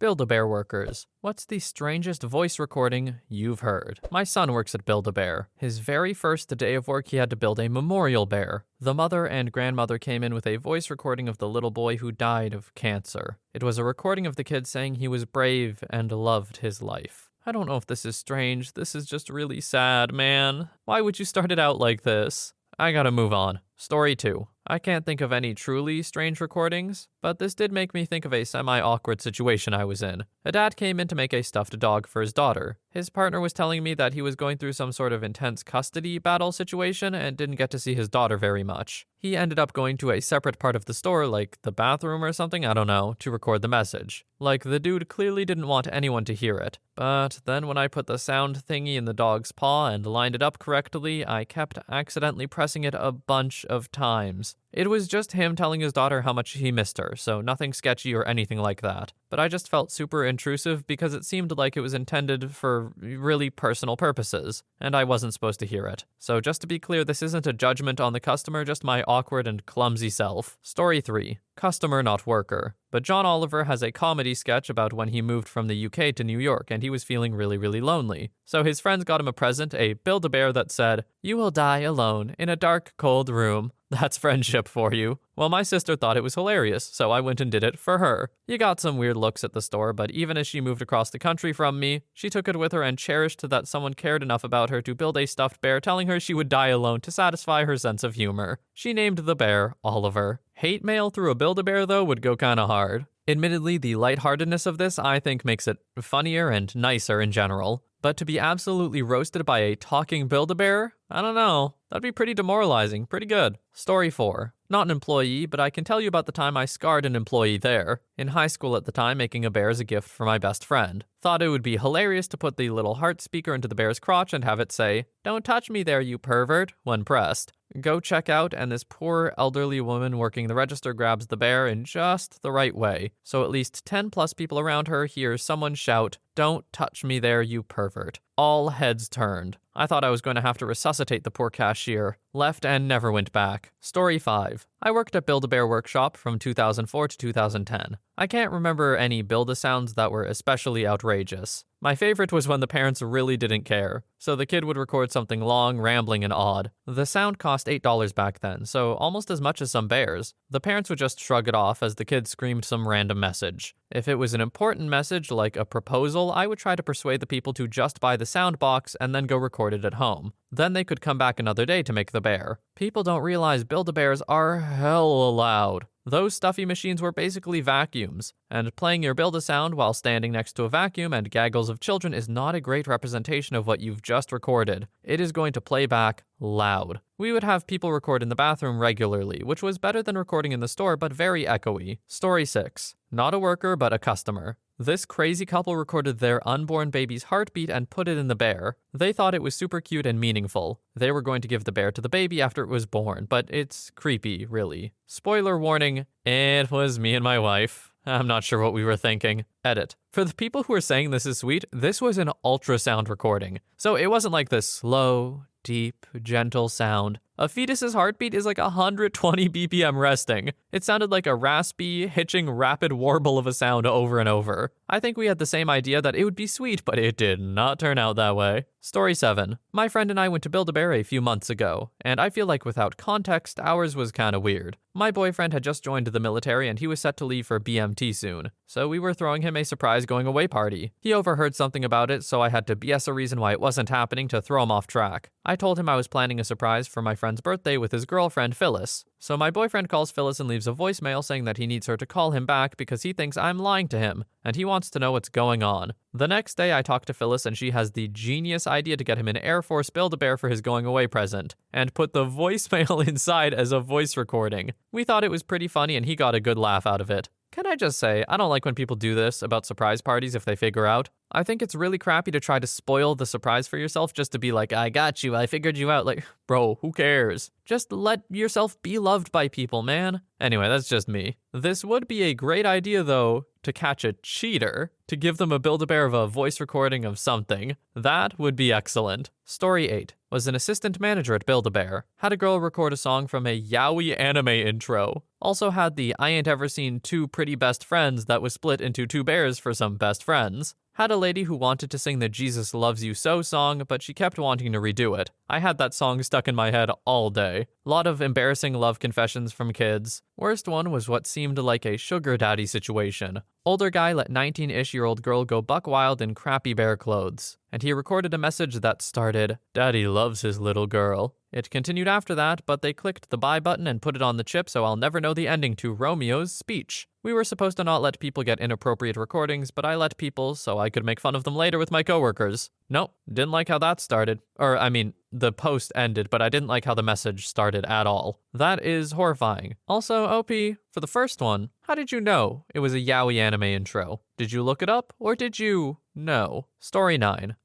Build-A-Bear workers. What's the strangest voice recording you've heard? My son works at Build-A-Bear. His very first day of work, he had to build a memorial bear. The mother and grandmother came in with a voice recording of the little boy who died of cancer. It was a recording of the kid saying he was brave and loved his life. I don't know if this is strange. This is just really sad, man. Why would you start it out like this? I gotta move on. Story 2. I can't think of any truly strange recordings, but this did make me think of a semi-awkward situation I was in. A dad came in to make a stuffed dog for his daughter. His partner was telling me that he was going through some sort of intense custody battle situation and didn't get to see his daughter very much. He ended up going to a separate part of the store, like the bathroom or something, I don't know, to record the message. Like, the dude clearly didn't want anyone to hear it. But then when I put the sound thingy in the dog's paw and lined it up correctly, I kept accidentally pressing it a bunch of times. It was just him telling his daughter how much he missed her, so nothing sketchy or anything like that. But I just felt super intrusive because it seemed like it was intended for really personal purposes, and I wasn't supposed to hear it. So just to be clear, this isn't a judgment on the customer, just my awkward and clumsy self. Story 3. Customer, not worker. But John Oliver has a comedy sketch about when he moved from the UK to New York and he was feeling really lonely. So his friends got him a present, a Build-A-Bear that said, "You will die alone in a dark, cold room. That's friendship for you." Well, my sister thought it was hilarious, so I went and did it for her. You got some weird looks at the store, but even as she moved across the country from me, she took it with her and cherished that someone cared enough about her to build a stuffed bear telling her she would die alone to satisfy her sense of humor. She named the bear Oliver. Hate mail through a Build-A-Bear, though, would go kinda hard. Admittedly, the lightheartedness of this, I think, makes it funnier and nicer in general. But to be absolutely roasted by a talking Build-A-Bear? I don't know. That'd be pretty demoralizing. Pretty good. Story 4. Not an employee, but I can tell you about the time I scarred an employee there. In high school at the time, making a bear as a gift for my best friend. Thought it would be hilarious to put the little heart speaker into the bear's crotch and have it say, "Don't touch me there, you pervert," when pressed. Go check out, and this poor elderly woman working the register grabs the bear in just the right way. So at least 10 plus people around her hear someone shout, "Don't touch me there, you pervert." All heads turned. I thought I was going to have to resuscitate the poor cashier. Left and never went back. Story 5. I worked at Build-A-Bear Workshop from 2004 to 2010. I can't remember any Build-A-Sounds that were especially outrageous. My favorite was when the parents really didn't care, so the kid would record something long, rambling, and odd. The sound cost $8 back then, so almost as much as some bears. The parents would just shrug it off as the kid screamed some random message. If it was an important message, like a proposal, I would try to persuade the people to just buy the sound box and then go record it at home. Then they could come back another day to make the bear. People don't realize Build-A-Bears are hella loud. Those stuffy machines were basically vacuums, and playing your Build-A-Sound while standing next to a vacuum and gaggles of children is not a great representation of what you've just recorded. It is going to play back loud. We would have people record in the bathroom regularly, which was better than recording in the store, but very echoey. Story 6. Not a worker, but a customer. This crazy couple recorded their unborn baby's heartbeat and put it in the bear. They thought it was super cute and meaningful. They were going to give the bear to the baby after it was born, but it's creepy, really. Spoiler warning, it was me and my wife. I'm not sure what we were thinking. Edit. For the people who are saying this is sweet, this was an ultrasound recording. So it wasn't like this slow, deep, gentle sound. A fetus's heartbeat is like 120 BPM resting. It sounded like a raspy, hitching, rapid warble of a sound over and over. I think we had the same idea that it would be sweet, but it did not turn out that way. Story 7. My friend and I went to Build-A-Bear a few months ago, and I feel like without context, ours was kinda weird. My boyfriend had just joined the military and he was set to leave for BMT soon, so we were throwing him a surprise going away party. He overheard something about it, so I had to BS a reason why it wasn't happening to throw him off track. I told him I was planning a surprise for my friend's birthday with his girlfriend Phyllis. So my boyfriend calls Phyllis and leaves a voicemail saying that he needs her to call him back because he thinks I'm lying to him, and he wants to know what's going on. The next day I talk to Phyllis and she has the genius idea to get him an Air Force Build-A-Bear for his going away present, and put the voicemail inside as a voice recording. We thought it was pretty funny and he got a good laugh out of it. Can I just say, I don't like when people do this about surprise parties if they figure out. I think it's really crappy to try to spoil the surprise for yourself just to be like, "I got you, I figured you out." Like, bro, who cares? Just let yourself be loved by people, man. Anyway, that's just me. This would be a great idea, though, to catch a cheater, to give them a Build-A-Bear of a voice recording of something. That would be excellent. Story 8. Was an assistant manager at Build-A-Bear. Had a girl record a song from a yaoi anime intro. Also had the I ain't ever seen two pretty best friends that was split into two bears for some best friends. Had a lady who wanted to sing the Jesus Loves You So song, but she kept wanting to redo it. I had that song stuck in my head all day. Lot of embarrassing love confessions from kids. Worst one was what seemed like a sugar daddy situation. Older guy let 19-ish-year-old girl go buck wild in crappy bear clothes. And he recorded a message that started, "Daddy loves his little girl." It continued after that, but they clicked the buy button and put it on the chip, so I'll never know the ending to Romeo's speech. We were supposed to not let people get inappropriate recordings, but I let people so I could make fun of them later with my coworkers. Nope, didn't like how that started. The post ended, but I didn't like how the message started at all. That is horrifying. Also, OP, for the first one, how did you know it was a yaoi anime intro? Did you look it up, or did you know? Story 9.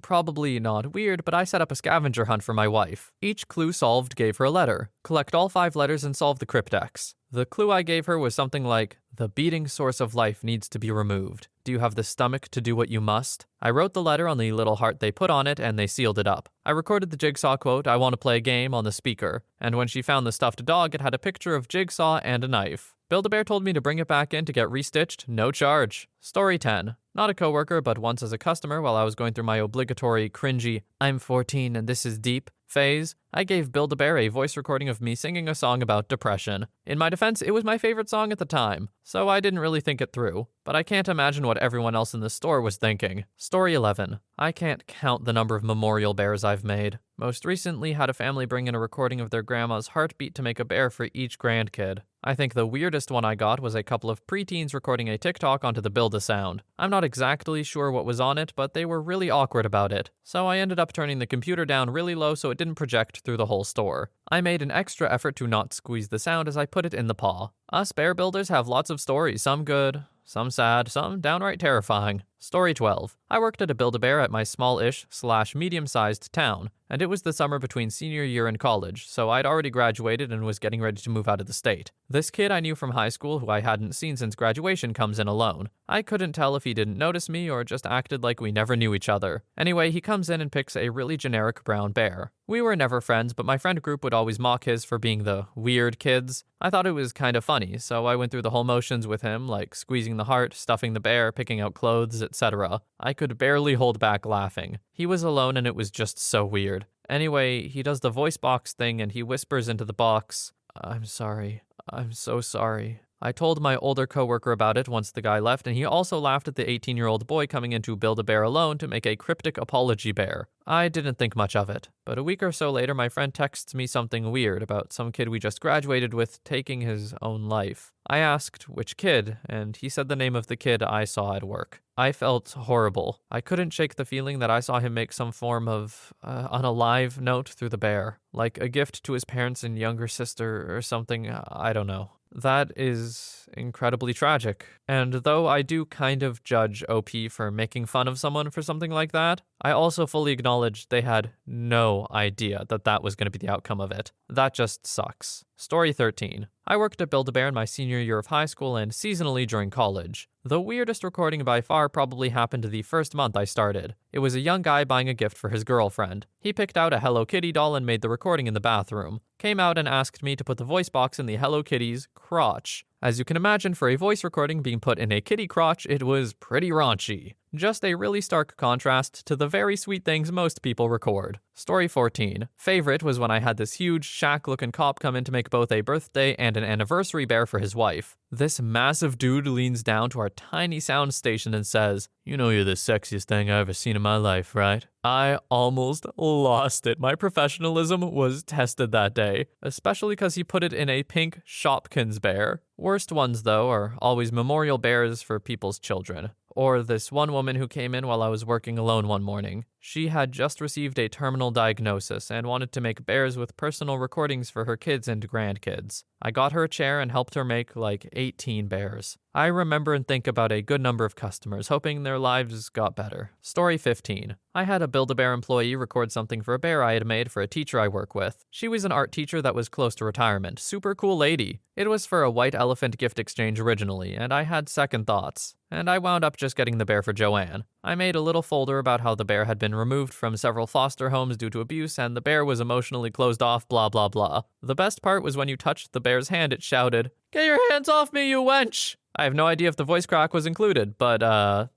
Probably not weird, but I set up a scavenger hunt for my wife. Each clue solved gave her a letter. Collect all 5 letters and solve the cryptex. The clue I gave her was something like, "The beating source of life needs to be removed. Do you have the stomach to do what you must?" I wrote the letter on the little heart they put on it, and they sealed it up. I recorded the Jigsaw quote, "I want to play a game," on the speaker, and when she found the stuffed dog, it had a picture of Jigsaw and a knife. Build-A-Bear told me to bring it back in to get restitched, no charge. Story 10. Not a coworker, but once as a customer while I was going through my obligatory, cringy, "I'm 14 and this is deep" phase, I gave Build-A-Bear a voice recording of me singing a song about depression. In my defense, it was my favorite song at the time, so I didn't really think it through. But I can't imagine what everyone else in the store was thinking. Story 11. I can't count the number of memorial bears I've made. Most recently had a family bring in a recording of their grandma's heartbeat to make a bear for each grandkid. I think the weirdest one I got was a couple of preteens recording a TikTok onto the Build-A-Sound. I'm not exactly sure what was on it, but they were really awkward about it. So I ended up turning the computer down really low so it didn't project through the whole store. I made an extra effort to not squeeze the sound as I put it in the paw. Us bear builders have lots of stories, some good, some sad, some downright terrifying. Story 12. I worked at a Build-A-Bear at my small-ish/medium-sized town, and it was the summer between senior year and college, so I'd already graduated and was getting ready to move out of the state. This kid I knew from high school who I hadn't seen since graduation comes in alone. I couldn't tell if he didn't notice me or just acted like we never knew each other. Anyway, he comes in and picks a really generic brown bear. We were never friends, but my friend group would always mock his for being the weird kids. I thought it was kind of funny, so I went through the whole motions with him, like squeezing the heart, stuffing the bear, picking out clothes, etc. I could barely hold back laughing. He was alone and it was just so weird. Anyway, he does the voice box thing and he whispers into the box, "I'm sorry. I'm so sorry." I told my older coworker about it once the guy left, and he also laughed at the 18-year-old boy coming in to Build-A-Bear alone to make a cryptic apology bear. I didn't think much of it, but a week or so later my friend texts me something weird about some kid we just graduated with taking his own life. I asked which kid, and he said the name of the kid I saw at work. I felt horrible. I couldn't shake the feeling that I saw him make some form of unalive note through the bear, like a gift to his parents and younger sister or something, I don't know. That is incredibly tragic. And though I do kind of judge OP for making fun of someone for something like that, I also fully acknowledge they had no idea that that was going to be the outcome of it. That just sucks. Story 13. I worked at Build-A-Bear in my senior year of high school and seasonally during college. The weirdest recording by far probably happened the first month I started. It was a young guy buying a gift for his girlfriend. He picked out a Hello Kitty doll and made the recording in the bathroom. Came out and asked me to put the voice box in the Hello Kitty's crotch. As you can imagine, for a voice recording being put in a kitty crotch, it was pretty raunchy. Just a really stark contrast to the very sweet things most people record. Story 14. Favorite was when I had this huge Shaq-looking cop come in to make both a birthday and an anniversary bear for his wife. This massive dude leans down to our tiny sound station and says, "You know you're the sexiest thing I've ever seen in my life, right?" I almost lost it. My professionalism was tested that day, especially because he put it in a pink Shopkins bear. Worst ones, though, are always memorial bears for people's children. Or this one woman who came in while I was working alone one morning. She had just received a terminal diagnosis and wanted to make bears with personal recordings for her kids and grandkids. I got her a chair and helped her make like 18 bears. I remember and think about a good number of customers, hoping their lives got better. Story 15. I had a Build-A-Bear employee record something for a bear I had made for a teacher I work with. She was an art teacher that was close to retirement. Super cool lady. It was for a white elephant gift exchange originally, and I had second thoughts. And I wound up just getting the bear for Joanne. I made a little folder about how the bear had been been removed from several foster homes due to abuse, and the bear was emotionally closed off, blah blah blah. The best part was when you touched the bear's hand, it shouted, "Get your hands off me, you wench!" I have no idea if the voice crack was included, but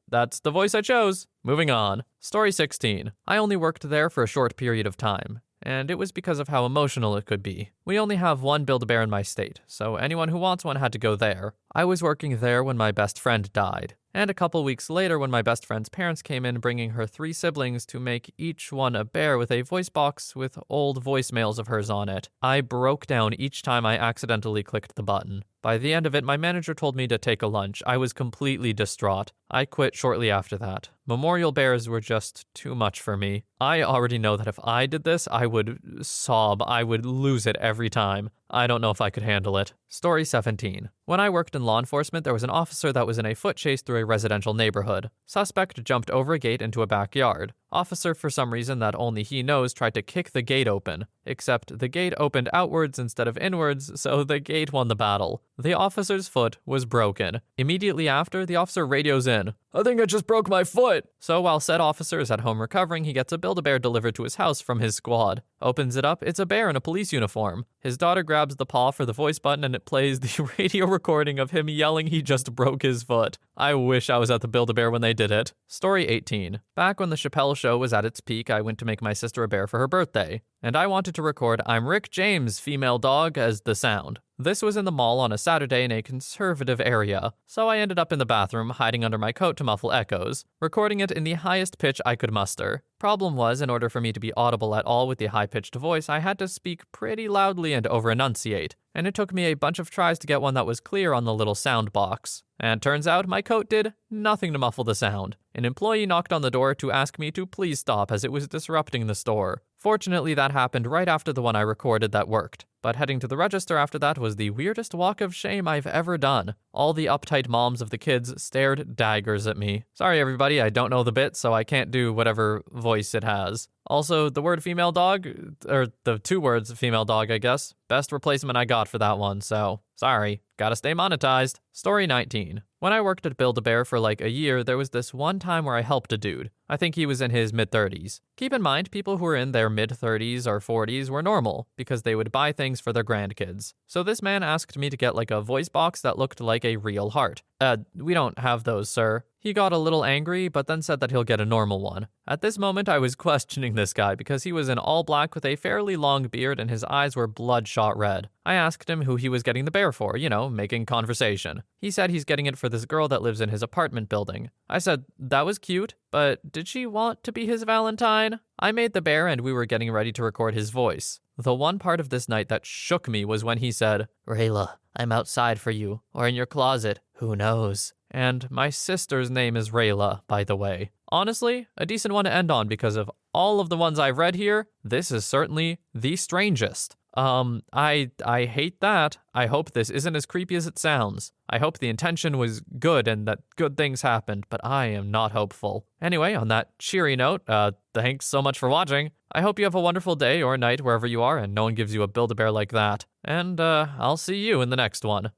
that's the voice I chose. Moving on. Story 16. I only worked there for a short period of time, and it was because of how emotional it could be. We only have one Build-A-Bear in my state, so anyone who wants one had to go there. I was working there when my best friend died, and a couple weeks later when my best friend's parents came in bringing her 3 siblings to make each one a bear with a voice box with old voicemails of hers on it. I broke down each time I accidentally clicked the button. By the end of it, my manager told me to take a lunch. I was completely distraught. I quit shortly after that. Memorial bears were just too much for me. I already know that if I did this, I would sob. I would lose it every time. I don't know if I could handle it. Story 17. When I worked in law enforcement, there was an officer that was in a foot chase through a residential neighborhood. Suspect jumped over a gate into a backyard. Officer, for some reason that only he knows, tried to kick the gate open. Except the gate opened outwards instead of inwards, so the gate won the battle. The officer's foot was broken. Immediately after, the officer radios in, "I think I just broke my foot." So while said officer is at home recovering, he gets a Build-A-Bear delivered to his house from his squad. Opens it up, it's a bear in a police uniform. His daughter grabs the paw for the voice button and it plays the radio recording of him yelling he just broke his foot. I wish I was at the Build-A-Bear when they did it. Story 18. Back when the Chappelle Show was at its peak, I went to make my sister a bear for her birthday. And I wanted to record "I'm Rick James, female dog" as the sound. This was in the mall on a Saturday in a conservative area, so I ended up in the bathroom, hiding under my coat to muffle echoes, recording it in the highest pitch I could muster. Problem was, in order for me to be audible at all with the high-pitched voice, I had to speak pretty loudly and over-enunciate, and it took me a bunch of tries to get one that was clear on the little sound box. And turns out my coat did nothing to muffle the sound. An employee knocked on the door to ask me to please stop as it was disrupting the store. Fortunately, that happened right after the one I recorded that worked. But heading to the register after that was the weirdest walk of shame I've ever done. All the uptight moms of the kids stared daggers at me. Sorry everybody, I don't know the bit, so I can't do whatever voice it has. Also, the word female dog, or the 2 words female dog, I guess, best replacement I got for that one, so sorry. Gotta stay monetized. Story 19. When I worked at Build-A-Bear for like a year, there was this one time where I helped a dude. I think he was in his mid-30s. Keep in mind, people who were in their mid-30s or 40s were normal, because they would buy things for their grandkids. So this man asked me to get like a voice box that looked like a real heart. We don't have those, sir. He got a little angry, but then said that he'll get a normal one. At this moment, I was questioning this guy because he was in all black with a fairly long beard and his eyes were bloodshot red. I asked him who he was getting the bear for, making conversation. He said he's getting it for this girl that lives in his apartment building. I said, that was cute, but did she want to be his Valentine? I made the bear and we were getting ready to record his voice. The one part of this night that shook me was when he said, "Rayla, I'm outside for you, or in your closet, who knows?" And my sister's name is Rayla, by the way. Honestly, a decent one to end on because of all of the ones I've read here, this is certainly the strangest. I hate that. I hope this isn't as creepy as it sounds. I hope the intention was good and that good things happened, but I am not hopeful. Anyway, on that cheery note, thanks so much for watching. I hope you have a wonderful day or night wherever you are and no one gives you a Build-A-Bear like that. And, I'll see you in the next one.